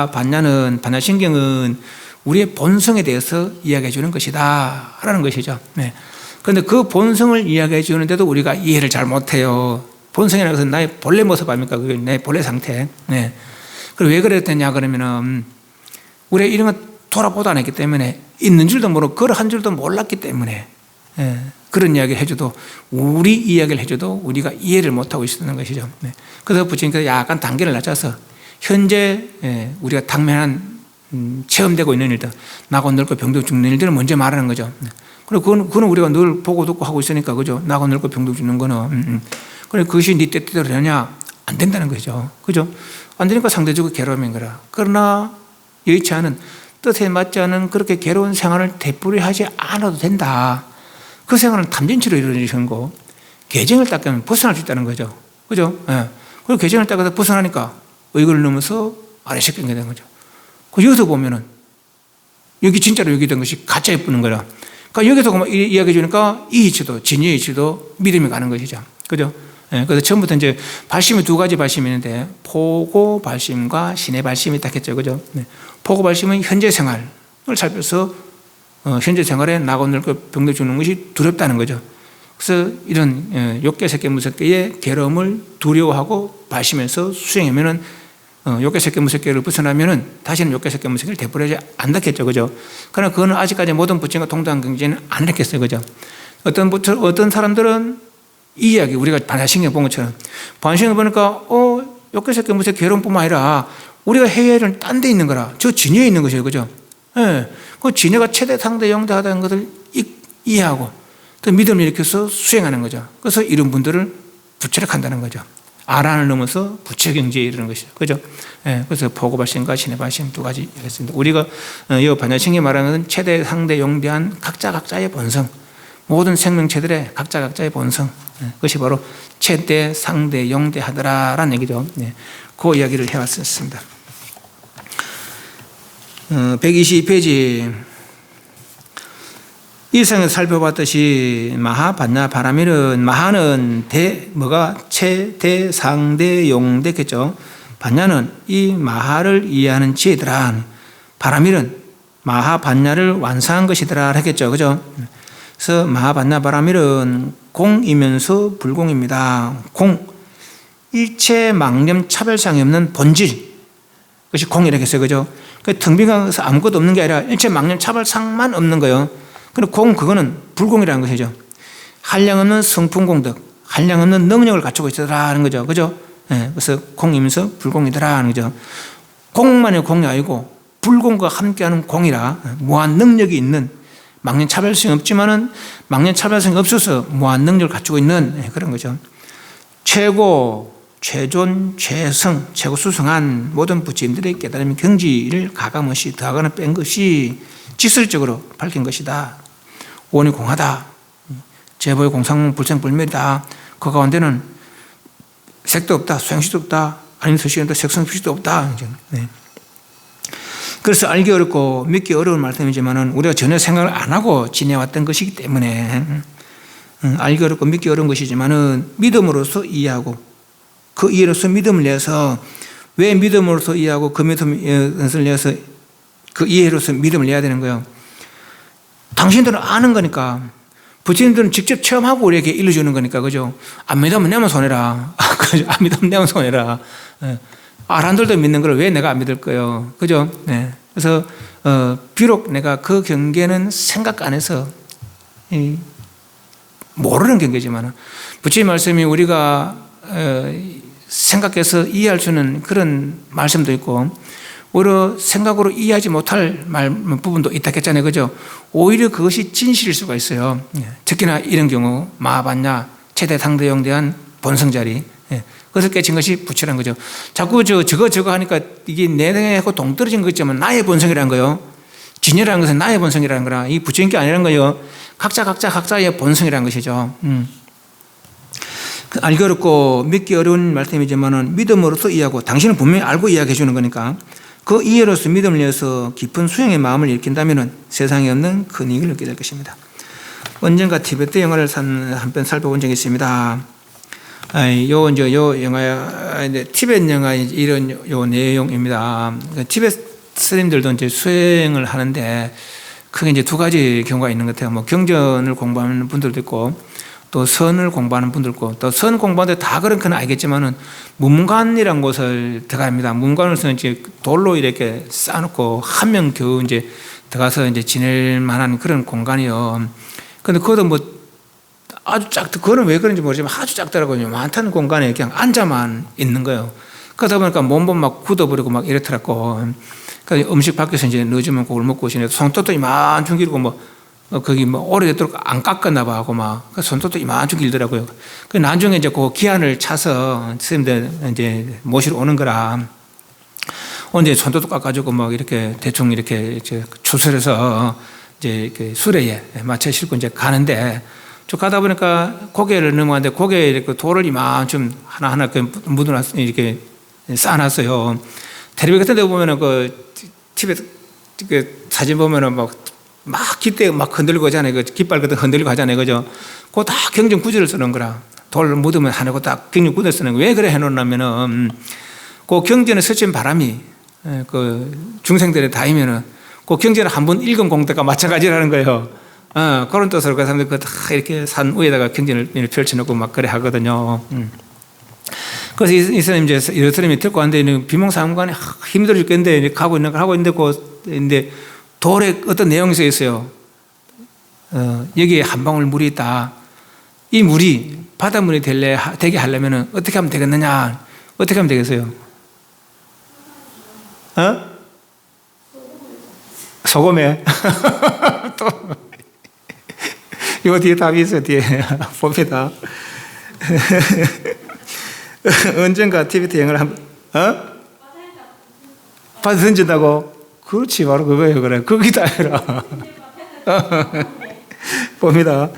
반야신경은 우리의 본성에 대해서 이야기해 주는 것이다 라는 것이죠. 네. 그런데 그 본성을 이야기해 주는데도 우리가 이해를 잘 못해요. 본성이라는 것은 나의 본래 모습 아닙니까? 그게 내 본래 상태. 네. 그리고 왜 그랬느냐 그러면은 우리가 이런 거 돌아보도 안 했기 때문에 있는 줄도 모르고 그걸 한 줄도 몰랐기 때문에 그런 이야기를 해줘도 우리 이야기를 해줘도 우리가 이해를 못하고 있었던 것이죠. 네. 그래서 부처님께서 약간 단계를 낮춰서 현재 우리가 당면한 체험되고 있는 일들, 나고 늙고 병들고 죽는 일들을 먼저 말하는 거죠. 그리고 그거는 우리가 늘 보고 듣고 하고 있으니까 그죠. 나고 늙고 병들고 죽는 거는 그래 그것이 네 뜻대로 되냐 안 된다는 거죠. 그죠? 안 되니까 상대적으로 괴로움인 거라. 그러나 여의치 않은 뜻에 맞지 않은 그렇게 괴로운 생활을 되풀이하지 않아도 된다. 그 생활은 탐진치로 이루어지는 거고 계정을 닦으면 벗어날 수 있다는 거죠. 그죠? 예. 그리고 계정을 닦아서 벗어나니까 의거를 넘어서 아래식 경계된 거죠. 그 여기서 보면은 여기 진짜로 여기 된 것이 가짜에 뿌는 거라. 그러니까 여기서 이야기해 주니까 이 이치도 진의 이치도 믿음이 가는 것이죠. 그죠? 예. 그래서 처음부터 이제 발심이 두 가지 발심이 있는데 포고 발심과 신의 발심이 딱 했죠. 그죠? 네. 포고 발심은 현재 생활을 살펴서 현재 생활에 나고 늙고 병들 죽는 것이 두렵다는 거죠. 그래서 이런 욕계 색계 무색계의 괴로움을 두려워하고 발심해서 수행하면은 욕계 색계 무색계를 벗어나면은 다시는 욕계 색계 무색계를 되풀이하지 않겠죠. 그죠? 그러나 그거는 아직까지 모든 부처님과 동등한 경지는 안 했겠어요. 그죠? 어떤 사람들은 이 이야기 우리가 반야신경 본 것처럼 반야신경 보니까 욕계 색계 무색계 괴로움뿐만 아니라 우리가 해외를 딴 데 있는 거라. 저 진여에 있는 것이에요. 그죠? 예. 그 진여가 최대 상대 영대하다는 것을 이해하고 또 믿음을 일으켜서 수행하는 거죠. 그래서 이런 분들을 부처력한다는 거죠. 아란을 넘어서 부처경지에 이르는 것이죠. 그죠? 예. 그래서 포고 발심과 신의 발심 두 가지 했습니다. 우리가 이 반야신경이 말하는 것은 최대 상대 영대한 각자의 본성, 모든 생명체들의 각자의 본성, 그것이 바로 최대 상대 영대하더라라는 얘기죠. 예. 그 이야기를 해왔었습니다. 122페이지 일상에서 살펴봤듯이 마하반야 바라밀은 마하는 최대 상대 용대겠죠. 반야는 이 마하를 이해하는 지혜더라. 바라밀은 마하반야를 완성한 것이더라 하겠죠. 그죠? 그래서 마하반야 바라밀은 공이면서 불공입니다. 공, 일체 망념 차별상이 없는 본질, 그것이 공이라고 했어요. 그죠? 텅빈가서 아무것도 없는 게 아니라 일체 망념 차별상만 없는 거예요. 그리고 그거는 불공이라는 것이죠. 한량없는 성품공덕, 한량없는 능력을 갖추고 있더라는 거죠. 그죠? 네, 그래서 공이면서 불공이더라는 거죠. 공만의 공이 아니고 불공과 함께하는 공이라 무한 능력이 있는, 망념 차별성이 없지만은 망념 차별성이 없어서 무한 능력을 갖추고 있는 그런 거죠. 최고, 최존, 최성, 최고 수성한 모든 부처님들의 깨달음의 경지를 가감없이 더하거나 뺀 것이 직설적으로 밝힌 것이다. 원이 공하다. 제보의 공상 불생불멸이다. 그 가운데는 색도 없다. 소양식도 없다. 아니면 서시도 색성 표시도 없다. 네. 그래서 알기 어렵고 믿기 어려운 말씀이지만 우리가 전혀 생각을 안 하고 지내왔던 것이기 때문에 알기 어렵고 믿기 어려운 것이지만 믿음으로써 이해하고 그 이해로서 믿음을 내서 왜 믿음으로써 이해하고 그 믿음을 내서 그 이해로서 믿음을 내야 되는 거예요. 당신들은 아는 거니까 부처님들은 직접 체험하고 우리에게 일러주는 거니까 그죠? 안 믿으면 내만 손해라. 안 믿으면 내만 손해라. 아란들도 믿는 걸 왜 내가 안 믿을 거예요? 그죠? 네. 그래서 비록 내가 그 경계는 생각 안 해서 모르는 경계지만 부처님 말씀이 우리가 생각해서 이해할 수 있는 그런 말씀도 있고 오히려 생각으로 이해하지 못할 부분도 있다 했잖아요. 그죠? 오히려 그것이 진실일 수가 있어요. 특히나 이런 경우 마하반야 최대 상대형 대한 본성자리, 그것을 깨친 것이 부처란 거죠. 자꾸 저거 하니까 이게 내하고 동떨어진 거지만 나의 본성이라는 거예요. 진여라는 것은 나의 본성이라는 거라. 이 부처인 게 아니라는 거예요. 각자의 본성이라는 것이죠. 알기 어렵고 믿기 어려운 말씀이지만 믿음으로써 이해하고, 당신은 분명히 알고 이해해 주는 거니까 그 이해로서 믿음을 내어서 깊은 수용의 마음을 일으킨다면 세상에 없는 큰 이익을 얻게 될 것입니다. 언젠가 티베트 영화를 한편 살펴본 적이 있습니다. 요 영화, 티베트 영화 이런 요 내용입니다. 티베트 스님들도 이제 수행을 하는데 크게 이제 두 가지 경우가 있는 것 같아요. 뭐 경전을 공부하는 분들도 있고, 또 선을 공부하는 분들 있고, 또 선 공부하는데 다 그런 건 알겠지만은 문관이라는 곳을 들어갑니다. 문관으로서 이제 돌로 이렇게 쌓아놓고 한 명 겨우 이제 들어가서 이제 지낼 만한 그런 공간이요. 근데 그것도 뭐 아주 그거는 왜 그런지 모르지만 아주 작더라고요. 많다는 공간에 그냥 앉아만 있는 거예요. 그러다 보니까 몸도 막 굳어버리고 막 이렇더라고. 그러니까 음식 밖에서 이제 늦으면 그걸 먹고 오시는데 손톱도 이만큼 길고 거기 오래되도록 안 깎았나 봐 하고 손톱도 이만큼 길더라고요. 그 나중에 이제 그 기한을 차서 스님들 이제 모시러 오는 거라. 언제 손톱도 깎아주고 이렇게 대충 이렇게 추설해서 이제 수레에 맞춰 싣고 이제 가는데, 쭉 가다 보니까 고개를 넘어가는데 고개에 이렇게 돌을 이만큼 하나하나 묻어놨, 이렇게 쌓아놨어요. 텔레비 같은 데 보면은 티베트 사진 보면은 막 깃대 흔들리고 하잖아요. 깃발 같은 흔들리고 하잖아요. 그죠? 그거 다 경전 구절을 쓰는 거라. 돌을 묻으면 하나고 딱 경전 구절 쓰는 거. 왜 그래 해놓냐면은 그 경전에 스친 바람이 중생들에 닿으면은 그 경전을 한번 읽은 공대가 마찬가지라는 거예요. 그런 뜻으로 그 사람들이 다 이렇게 산 위에다가 경전을 펼쳐놓고 막 그래 하거든요. 그래서 이 스님 이제 여러 스님이 듣고 왔는데 비몽사몽간에 힘들어 죽겠는데 가고 있는 걸 하고 있는데 돌에 어떤 내용이 써 있어요. 여기에 한 방울 물이 있다. 이 물이 바닷물이 되게 하려면 어떻게 하면 되겠느냐? 어떻게 하면 되겠어요? 소금에. 또 요 뒤에 답이 있어요. 뒤에 봅니다. 언젠가 티베트 여행을 바다 던진다고? 그렇지, 바로 그거예요. 그래, 거기다 해라. 봅니다.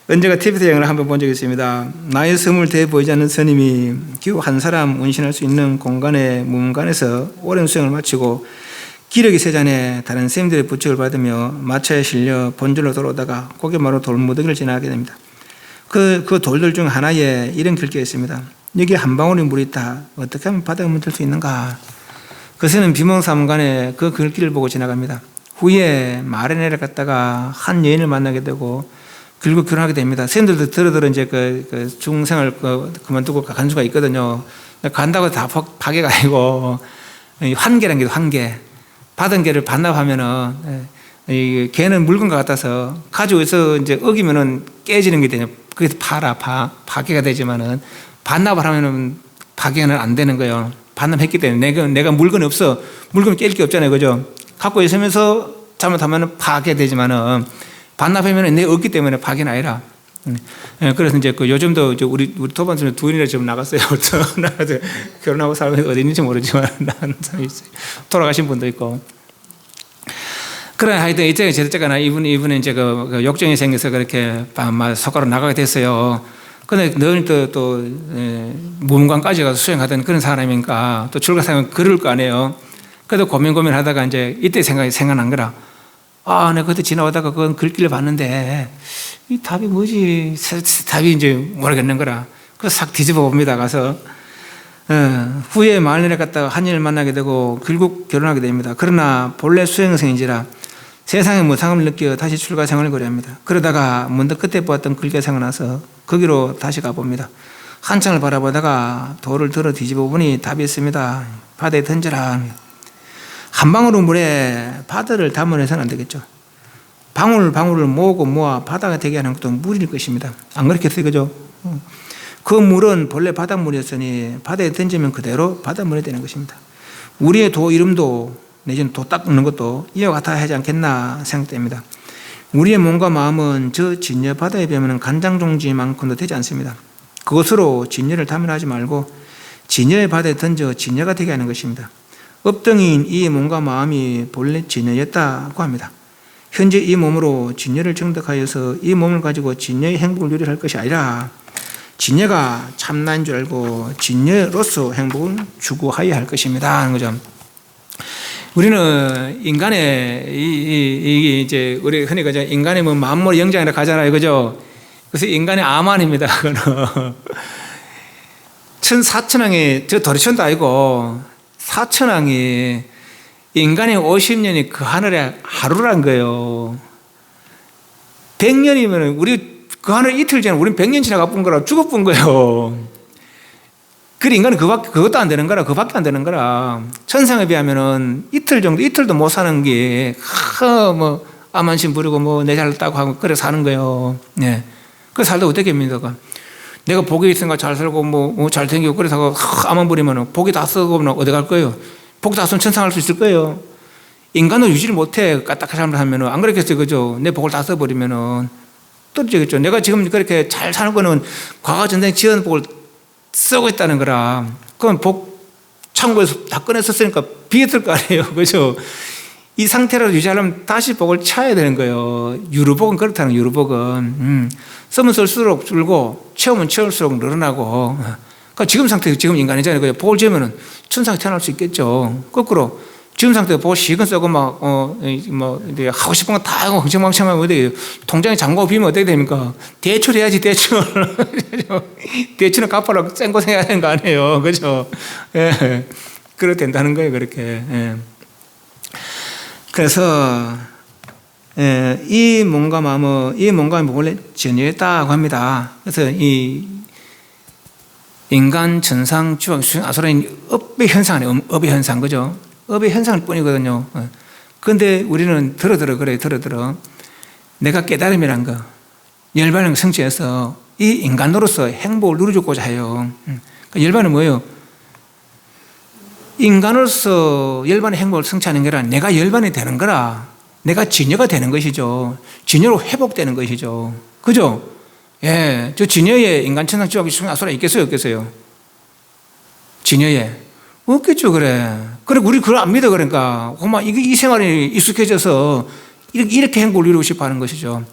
언젠가 티베트 여행을 한번 본 적이 있습니다. 나의 섬을 대해 보이지 않는 스님이 겨우 한 사람 운신할 수 있는 공간의 문간에서 오랜 수행을 마치고 기력이 세잔에 다른 스님들의 부축을 받으며 마차에 실려 본절로 돌아오다가 고개마루 돌무더기를 지나게 됩니다. 그 돌들 중 하나에 이런 글귀가 있습니다. 여기 한 방울의 물이 있다. 어떻게 하면 바다에 묻을 수 있는가? 그새는 비몽사몽간에 그 글귀를 보고 지나갑니다. 후에 말에 내려갔다가 한 여인을 만나게 되고 결국 결혼하게 됩니다. 스님들도 들어 이제 그 중생을 그만두고 간 수가 있거든요. 간다고 다 파괴가 아니고 환계란 게 환계. 받은 개를 반납하면은 개는 물건과 같아서 가지고 있어 이제 어기면은 깨지는 게 되냐. 그게 파괴가 되지만은 반납을 하면은 파괴는 안 되는 거예요. 반납했기 때문에 내가 물건이 없어. 물건이 깰 게 없잖아요. 그죠? 갖고 있으면서 잘못하면 파괴되지만은 반납하면은 내가 없기 때문에 파괴는 아니라. 그래서 이제 요즘도 이제 우리 토반스는 둘이나 지금 나갔어요. 결혼하고 살면 어디 있는지 모르지만 나는 사람이 있어요. 돌아가신 분도 있고. 그래 하여튼 이제 제때가 이분이 이제 그 욕정이 생겨서 그렇게 석가로 나가게 됐어요. 근데 늘 또 무문관까지 가서 수행하던 그런 사람이니까 또 출가생은 그럴 거 아니에요. 그래도 고민하다가 이제 이때 생각난 거라. 내가 그때 지나오다가 그건 글귀를 봤는데 이 답이 뭐지? 답이 이제 모르겠는 거라. 그래서 싹 뒤집어 봅니다. 가서 후에 마을에 갔다가 한인을 만나게 되고 결국 결혼하게 됩니다. 그러나 본래 수행생인지라 세상의 무상함을 느껴 다시 출가 생활을 고려합니다. 그러다가 문득 그때 보았던 글귀가 생각나서 거기로 다시 가봅니다. 한참을 바라보다가 돌을 들어 뒤집어 보니 답이 있습니다. 바다에 던져라. 한 방울의 물에 바다를 담아내서는 안 되겠죠. 방울을 모아 바다가 되게 하는 것도 물일 것입니다. 안 그렇겠어요? 그죠? 그 물은 본래 바닷물이었으니 바다에 던지면 그대로 바닷물이 되는 것입니다. 우리의 도 이름도 내지는 도 닦는 것도 이와 같아야 하지 않겠나 생각됩니다. 우리의 몸과 마음은 저 진여 바다에 비하면 간장종지만큼도 되지 않습니다. 그것으로 진여를 탐욕하지 말고 진여의 바다에 던져 진여가 되게 하는 것입니다. 업덩이인 이 몸과 마음이 본래 진여였다고 합니다. 현재 이 몸으로 진여를 정득하여서 이 몸을 가지고 진여의 행복을 누리할 것이 아니라 진여가 참나인 줄 알고 진여로서 행복을 추구하여야 할 것입니다 하는 거죠. 우리는 인간의 이게 이제 우리 흔히 그죠, 인간의 뭐 만물 영장이라 가잖아요, 그죠? 그래서 인간의 아만입니다. 그거는 천사천왕이 저 도리천도 아니고 사천왕이 인간의 50년이 그 하늘에 하루란 거예요. 100년이면 우리 그 하늘 이틀 전에 우린 100년 지나가 본 거라 죽어본 거예요. 그래 인간은 그것도 안 되는 거라, 그밖에 안 되는 거라. 천상에 비하면은 이틀도 못 사는 게, 뭐, 암만심 부리고 뭐, 내 잘났다고 하고, 그래 사는 거예요. 예. 그래 살다 어떻게 합니까? 내가 복이 있으니까 잘 살고, 뭐 잘생기고, 그래 사고, 암만 부리면은, 복이 다 쓰고, 어디 갈 거예요? 복 다 쓰면 천상 할 수 있을 거예요. 인간은 유지를 못 해. 까딱한 사람을 하면은, 안 그렇겠어요. 그죠? 내 복을 다 써버리면은, 떨어지겠죠. 내가 지금 그렇게 잘 사는 거는 과거 전생에 지은 복을 쓰고 있다는 거라. 그럼 복 창고에서 다 꺼냈었으니까 비었을 거 아니에요. 그죠? 이 상태로 유지하려면 다시 복을 쳐야 되는 거예요. 유루복은 그렇다는 유루복은. 쓰면 쓸수록 줄고 채우면 채울수록 늘어나고. 그러니까 지금 상태, 지금 인간이잖아요. 그죠? 복을 지으면 천상에 태어날 수 있겠죠. 거꾸로 지금 상태에 복을 시건 쓰고 이제 하고 싶은 거 다 하고 흥청망청하면 어떻게 돼요? 통장에 잔고 비면 어떻게 됩니까? 대출해야지, 대출. 대출은 갚아라 생고생해야 되는 거 아니에요. 그죠? 예. 그렇게 된다는 거예요, 그렇게. 예. 그래서, 이 몸과 마음이 원래 전이었다고 합니다. 그래서 이 인간, 천상, 주악, 수행, 아수라인 업의 현상 아니에요. 업의 현상, 그죠? 업의 현상일 뿐이거든요. 그런데 우리는 들어. 내가 깨달음이란 거, 열반을 성취해서 이 인간으로서 행복을 누려주고자 해요. 그러니까 열반은 뭐예요? 인간으로서 열반의 행복을 성취하는 게 아니라 내가 열반이 되는 거라. 내가 진여가 되는 것이죠. 진여로 회복되는 것이죠. 그죠? 예. 저 진여에 인간, 천상, 지옥, 수행, 아수라 있겠어요? 없겠어요? 진여에. 없겠죠, 그래. 우리 그걸 안 믿어, 그러니까. 이 생활이 익숙해져서 이렇게 행복을 누리고 싶어 하는 것이죠.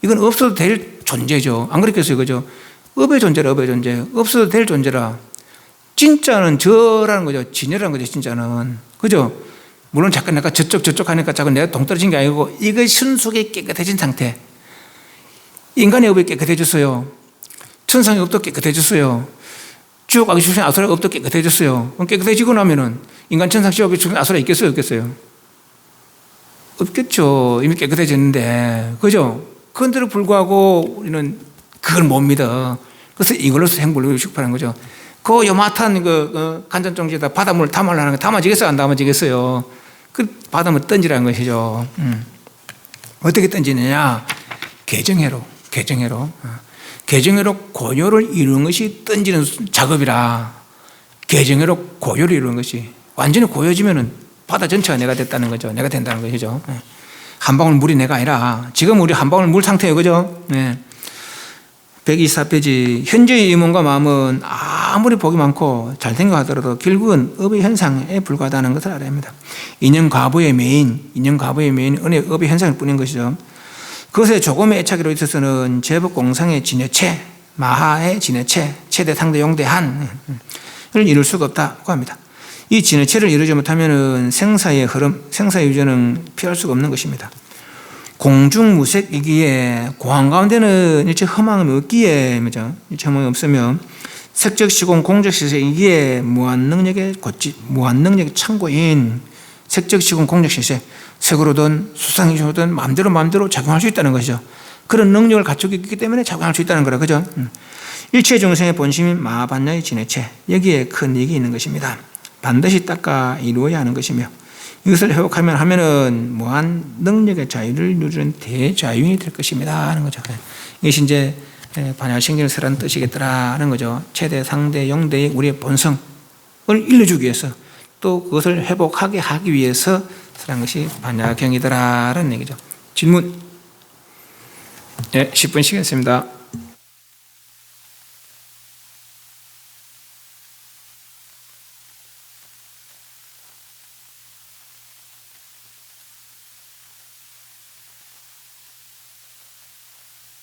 이건 없어도 될 존재죠. 안 그렇겠어요, 그죠? 업의 존재라, 업의 존재. 없어도 될 존재라. 진짜는 저라는 거죠. 진여라는 거죠, 진짜는. 그죠? 물론 잠깐 내가 저쪽 하니까 자꾸 내가 동떨어진 게 아니고, 이거 순수하게 깨끗해진 상태. 인간의 업이 깨끗해졌어요. 천상의 업도 깨끗해졌어요. 쭉 아기 주신 아수라 업도 깨끗해졌어요. 그럼 깨끗해지고 나면은 인간 천상 지옥에 주신 아수라 있겠어요? 없겠어요? 없겠죠. 이미 깨끗해졌는데. 그죠? 그런데도 불구하고 우리는 그걸 못 믿어. 그래서 이걸로서 행복을 누리고 싶어 하는 거죠. 그 요마탄 간전종지에다 바닷물을 담으려는 거 담아지겠어요? 안 담아지겠어요? 그 바닷물 던지라는 것이죠. 어떻게 던지느냐? 개정회로. 개정회로 고요를 이루는 것이 던지는 작업이라. 개정회로 고요를 이루는 것이. 완전히 고요지면은 바다 전체가 내가 됐다는 거죠. 내가 된다는 것이죠. 한 방울 물이 내가 아니라. 지금 우리 한 방울 물 상태예요. 그죠? 네. 124페이지. 현재의 이 몸과 마음은 아무리 복이 많고 잘생겨 하더라도 결국은 업의 현상에 불과하다는 것을 알아야 합니다. 인연과보의 메인 은혜의 업의 현상일 뿐인 것이죠. 그것에 조금의 애착으로 있어서는 제법공상의 진여체, 마하의 진여체, 최대 상대 용대한을 이룰 수가 없다고 합니다. 이 진여체를 이루지 못하면 생사의 흐름, 생사의 유전은 피할 수가 없는 것입니다. 공중무색이기에 공항 가운데는 일체 허망이 없기에, 일체 허망이 없으며 색적시공 공적시세이기에 무한능력의 창고인 색적시공 공적시세, 색으로든 수상이로든 마음대로 작용할 수 있다는 것이죠. 그런 능력을 갖추고 있기 때문에 작용할 수 있다는 거라, 그죠? 일체 중생의 본심인 마반야의 진해체, 여기에 큰 이익이 있는 것입니다. 반드시 닦아 이루어야 하는 것이며, 이것을 회복하면은 무한 능력의 자유를 누리는 대자유인이 될 것입니다 하는 거죠. 이것이 이제 반야신경을 쓰라는 뜻이겠더라 하는 거죠. 최대, 상대, 용대의 우리의 본성을 일러주기 위해서 또 그것을 회복하게 하기 위해서 설한 것이 반야경이더라라는 얘기죠. 질문. 네, 10분 쉬겠습니다.